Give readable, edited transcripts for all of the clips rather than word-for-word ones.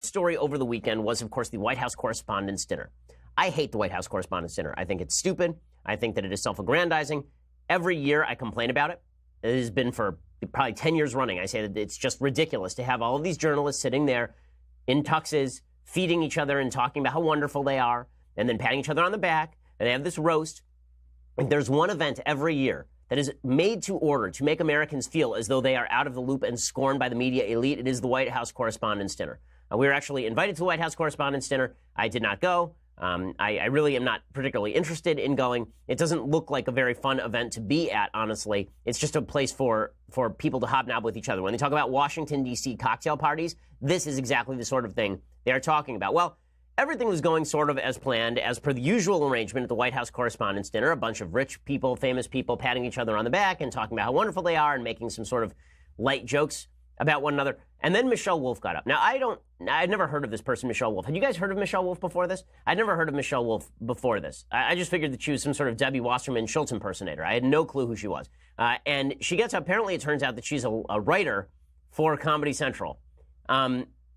story over the weekend was, of course, the White House Correspondents' Dinner. I hate the White House Correspondents' Dinner. I think it's stupid. I think that it is self-aggrandizing. Every year I complain about it. It has been for probably 10 years running. I say that it's just ridiculous to have all of these journalists sitting there in tuxes, feeding each other and talking about how wonderful they are, and then patting each other on the back, and they have this roast. And there's one event every year that is made to order to make Americans feel as though they are out of the loop and scorned by the media elite. It is the White House Correspondents' Dinner. We were actually invited to the White House Correspondents' Dinner. I did not go. I really am not particularly interested in going. It doesn't look like a very fun event to be at, honestly. It's just a place for people to hobnob with each other. When they talk about Washington, D.C. cocktail parties, this is exactly the sort of thing they are talking about. Well, everything was going sort of as planned, as per the usual arrangement at the White House Correspondents' Dinner. A bunch of rich people, famous people, patting each other on the back and talking about how wonderful they are and making some sort of light jokes about one another. And then Michelle Wolf got up. Now, I'd never heard of this person, Michelle Wolf. Had you guys heard of Michelle Wolf before this? I'd never heard of Michelle Wolf before this. I just figured that she was some sort of Debbie Wasserman Schultz impersonator. I had no clue who she was. And she gets up. Apparently, it turns out that she's a writer for Comedy Central,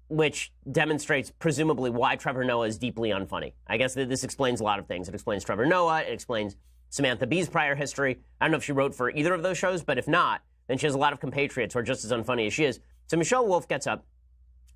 which demonstrates, presumably, why Trevor Noah is deeply unfunny. I guess that this explains a lot of things. It explains Trevor Noah. It explains Samantha Bee's prior history. I don't know if she wrote for either of those shows, but if not, then she has a lot of compatriots who are just as unfunny as she is. So Michelle Wolf gets up,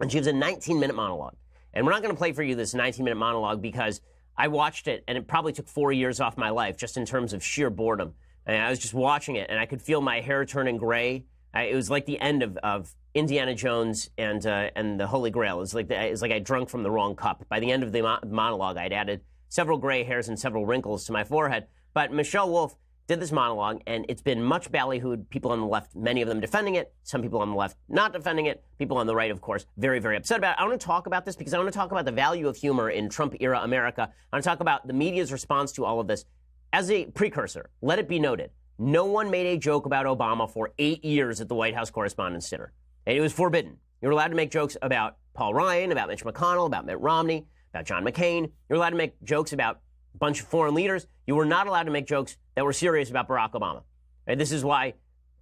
and she gives a 19-minute monologue. And we're not going to play for you this 19-minute monologue because I watched it, and it probably took 4 years off my life just in terms of sheer boredom. And I was just watching it, and I could feel my hair turning gray. It was like the end of Indiana Jones and the Holy Grail. It was like I drunk from the wrong cup. By the end of the monologue, I'd added several gray hairs and several wrinkles to my forehead. But Michelle Wolf did this monologue, and it's been much ballyhooed. People on the left, many of them defending it. Some people on the left not defending it. People on the right, of course, very, very upset about it. I want to talk about this because I want to talk about the value of humor in Trump-era America. I want to talk about the media's response to all of this. As a precursor, let it be noted, no one made a joke about Obama for 8 years at the White House Correspondents' Dinner. And it was forbidden. You were allowed to make jokes about Paul Ryan, about Mitch McConnell, about Mitt Romney, about John McCain. You were allowed to make jokes about a bunch of foreign leaders. You were not allowed to make jokes that were serious about Barack Obama. And this is why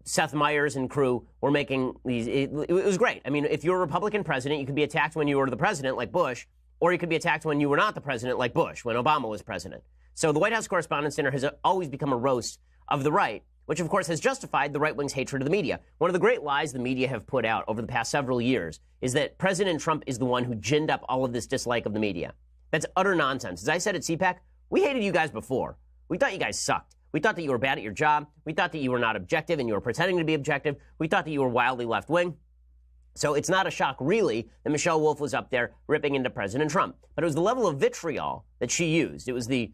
Seth Meyers and crew were making these. It was great. I mean, if you're a Republican president, you could be attacked when you were the president, like Bush, or you could be attacked when you were not the president, like Bush, when Obama was president. So the White House Correspondents' Dinner has always become a roast of the right, which, of course, has justified the right wing's hatred of the media. One of the great lies the media have put out over the past several years is that President Trump is the one who ginned up all of this dislike of the media. That's utter nonsense. As I said at CPAC, we hated you guys before. We thought you guys sucked. We thought that you were bad at your job. We thought that you were not objective and you were pretending to be objective. We thought that you were wildly left-wing. So it's not a shock, really, that Michelle Wolf was up there ripping into President Trump. But it was the level of vitriol that she used. It was the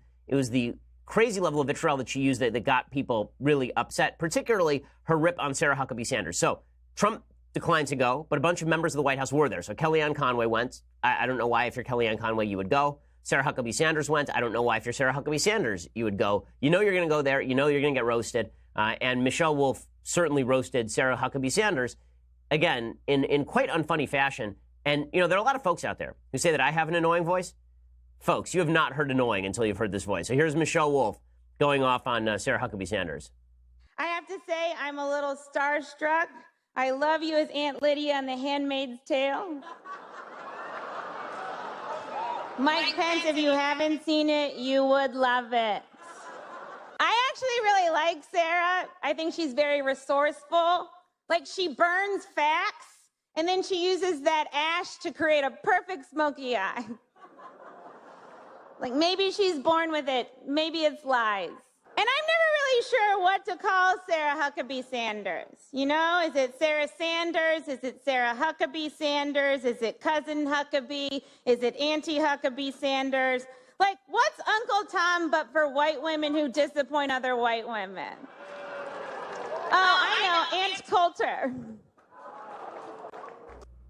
crazy level of vitriol that she used that got people really upset, particularly her rip on Sarah Huckabee Sanders. So Trump declined to go, but a bunch of members of the White House were there. So Kellyanne Conway went. I don't know why, if you're Kellyanne Conway, you would go. Sarah Huckabee Sanders went. I don't know why, if you're Sarah Huckabee Sanders, you would go. You know you're going to go there. You know you're going to get roasted. And Michelle Wolf certainly roasted Sarah Huckabee Sanders, again, in quite unfunny fashion. And, you know, there are a lot of folks out there who say that I have an annoying voice. Folks, you have not heard annoying until you've heard this voice. So here's Michelle Wolf going off on Sarah Huckabee Sanders. I have to say I'm a little starstruck. I love you as Aunt Lydia on The Handmaid's Tale. Mike Pence, if you haven't seen it, you would love it. I actually really like Sarah. I think she's very resourceful. Like, she burns facts, and then she uses that ash to create a perfect smoky eye. Like, maybe she's born with it. Maybe it's lies. And I'm never really sure what to call Sarah Huckabee Sanders. You know, is it Sarah Sanders? Is it Sarah Huckabee Sanders? Is it Cousin Huckabee? Is it Auntie Huckabee Sanders? Like, what's Uncle Tom but for white women who disappoint other white women? Oh, I know, Aunt Coulter.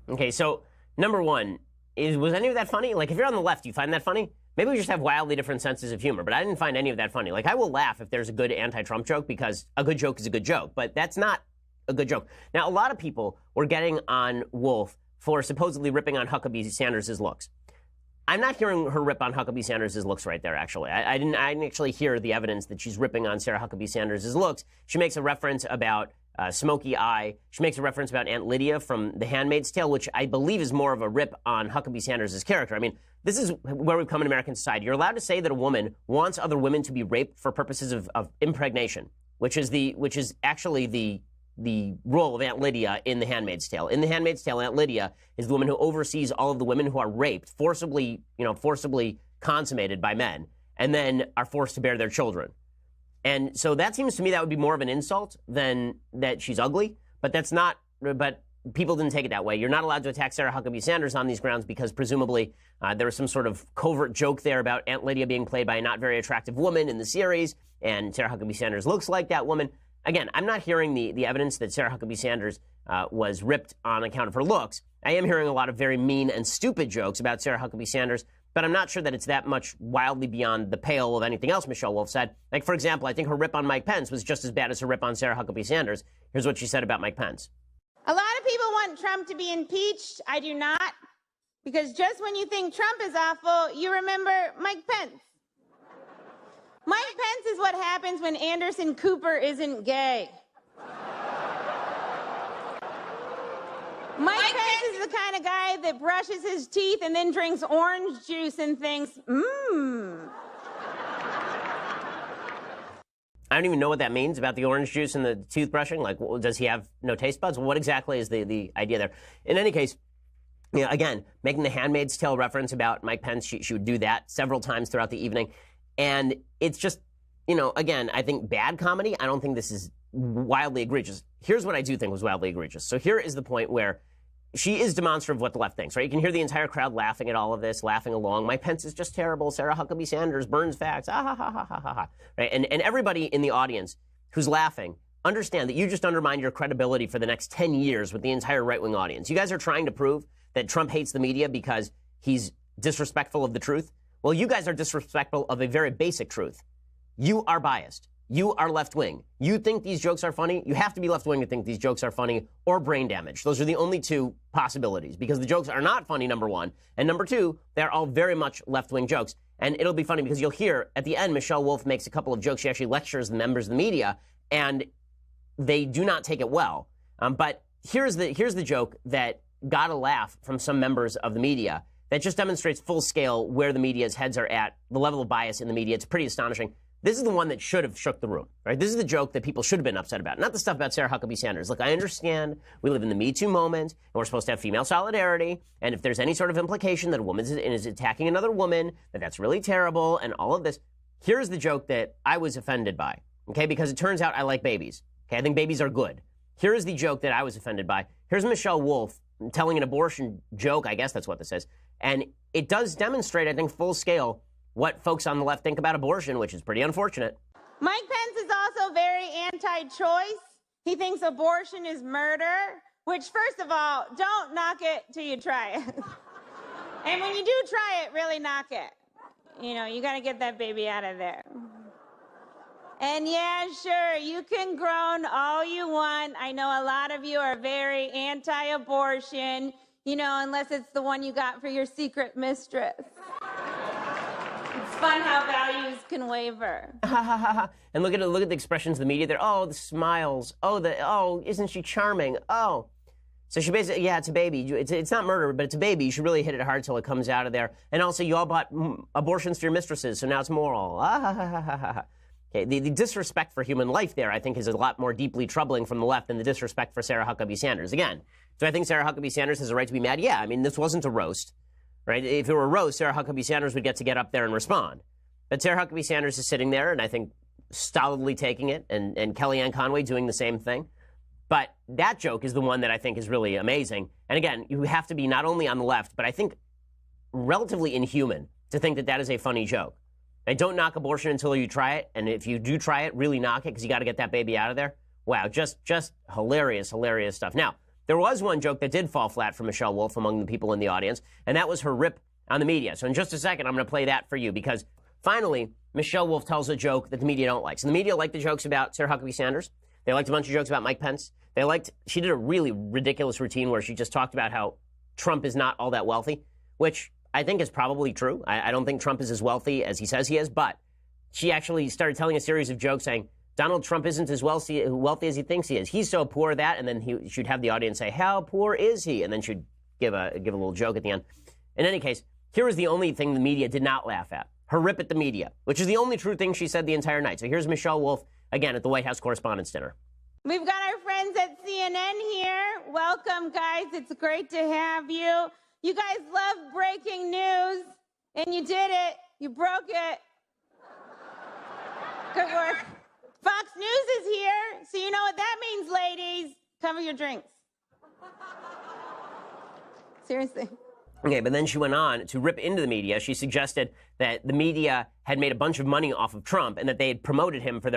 Okay, so number one, was any of that funny? Like, if you're on the left, do you find that funny? Maybe we just have wildly different senses of humor, but I didn't find any of that funny. Like, I will laugh if there's a good anti-Trump joke because a good joke is a good joke, but that's not a good joke. Now, a lot of people were getting on Wolf for supposedly ripping on Huckabee Sanders' looks. I'm not hearing her rip on Huckabee Sanders' looks right there, actually. I didn't actually hear the evidence that she's ripping on Sarah Huckabee Sanders' looks. She makes a reference about smoky eye. She makes a reference about Aunt Lydia from The Handmaid's Tale, which I believe is more of a rip on Huckabee Sanders' character. I mean, this is where we've come in American society. You're allowed to say that a woman wants other women to be raped for purposes of impregnation, which is actually the role of Aunt Lydia in The Handmaid's Tale. In The Handmaid's Tale, Aunt Lydia is the woman who oversees all of the women who are raped, forcibly consummated by men, and then are forced to bear their children. And so that seems to me that would be more of an insult than that she's ugly. But that's not. But people didn't take it that way. You're not allowed to attack Sarah Huckabee Sanders on these grounds because presumably there was some sort of covert joke there about Aunt Lydia being played by a not very attractive woman in the series, and Sarah Huckabee Sanders looks like that woman. Again, I'm not hearing the evidence that Sarah Huckabee Sanders was ripped on account of her looks. I am hearing a lot of very mean and stupid jokes about Sarah Huckabee Sanders, but I'm not sure that it's that much wildly beyond the pale of anything else Michelle Wolf said. Like, for example, I think her rip on Mike Pence was just as bad as her rip on Sarah Huckabee Sanders. Here's what she said about Mike Pence. A lot of people want Trump to be impeached. I do not. Because just when you think Trump is awful, you remember Mike Pence. Mike Pence is what happens when Anderson Cooper isn't gay. Mike Pence is the kind of guy that brushes his teeth and then drinks orange juice and thinks, I don't even know what that means about the orange juice and the toothbrushing. Like, does he have no taste buds? What exactly is the idea there? In any case, you know, again, making the Handmaid's Tale reference about Mike Pence, she would do that several times throughout the evening. And it's just, you know, again, I think bad comedy. I don't think this is wildly egregious. Here's what I do think was wildly egregious. So here is the point where she is demonstrative of what the left thinks, right? You can hear the entire crowd laughing at all of this, laughing along. Mike Pence is just terrible. Sarah Huckabee Sanders burns facts. Ah, ha, ha, ha, ha, ha, ha. Right? And everybody in the audience who's laughing, understand that you just undermined your credibility for the next 10 years with the entire right-wing audience. You guys are trying to prove that Trump hates the media because he's disrespectful of the truth. Well, you guys are disrespectful of a very basic truth. You are biased. You are left-wing. You think these jokes are funny? You have to be left-wing to think these jokes are funny, or brain damage. Those are the only two possibilities, because the jokes are not funny, number one. And number two, they're all very much left-wing jokes. And it'll be funny because you'll hear at the end, Michelle Wolf makes a couple of jokes. She actually lectures the members of the media, and they do not take it well. But here's the joke that got a laugh from some members of the media that just demonstrates full scale where the media's heads are at, the level of bias in the media. It's pretty astonishing. This is the one that should have shook the room, right? This is the joke that people should have been upset about, not the stuff about Sarah Huckabee Sanders. Look, I understand we live in the Me Too moment, and we're supposed to have female solidarity, and if there's any sort of implication that a woman is attacking another woman, that's really terrible, and all of this. Here's the joke that I was offended by, okay? Because it turns out I like babies, okay? I think babies are good. Here's the joke that I was offended by. Here's Michelle Wolf telling an abortion joke, I guess that's what this is, and it does demonstrate, I think, full scale what folks on the left think about abortion, which is pretty unfortunate. Mike Pence is also very anti-choice. He thinks abortion is murder, which, first of all, don't knock it till you try it. And when you do try it, really knock it. You know, you got to get that baby out of there. And yeah, sure, you can groan all you want. I know a lot of you are very anti-abortion, you know, unless it's the one you got for your secret mistress. It's fun how values can waver. And look at the expressions of the media there. Oh, the smiles. Oh, isn't she charming? Oh. So she basically, yeah, it's a baby. It's not murder, but it's a baby. You should really hit it hard till it comes out of there. And also, you all bought abortions for your mistresses, so now it's moral. Okay, the disrespect for human life there, I think, is a lot more deeply troubling from the left than the disrespect for Sarah Huckabee Sanders. Again, do I think Sarah Huckabee Sanders has a right to be mad? Yeah, I mean, this wasn't a roast. Right? If it were a roast, Sarah Huckabee Sanders would get up there and respond. But Sarah Huckabee Sanders is sitting there, and I think stolidly taking it, and Kellyanne Conway doing the same thing. But that joke is the one that I think is really amazing. And again, you have to be not only on the left, but I think relatively inhuman to think that that is a funny joke. And don't knock abortion until you try it, and if you do try it, really knock it, because you got to get that baby out of there. Wow, just hilarious, hilarious stuff. Now, there was one joke that did fall flat for Michelle Wolf among the people in the audience, and that was her rip on the media. So in just a second, I'm going to play that for you, because finally, Michelle Wolf tells a joke that the media don't like. So the media liked the jokes about Sarah Huckabee Sanders. They liked a bunch of jokes about Mike Pence. She did a really ridiculous routine where she just talked about how Trump is not all that wealthy, which I think is probably true. I don't think Trump is as wealthy as he says he is, but she actually started telling a series of jokes saying, Donald Trump isn't as wealthy as he thinks he is. He's so poor that, and then she'd have the audience say, how poor is he? And then she'd give a little joke at the end. In any case, here is the only thing the media did not laugh at. Her rip at the media, which is the only true thing she said the entire night. So here's Michelle Wolf, again, at the White House Correspondents' Dinner. We've got our friends at CNN here. Welcome, guys. It's great to have you. You guys love breaking news, and you did it. You broke it. Good work. Fox News is here, so you know what that means, ladies. Cover your drinks. Seriously. Okay, but then she went on to rip into the media. She suggested that the media had made a bunch of money off of Trump and that they had promoted him for their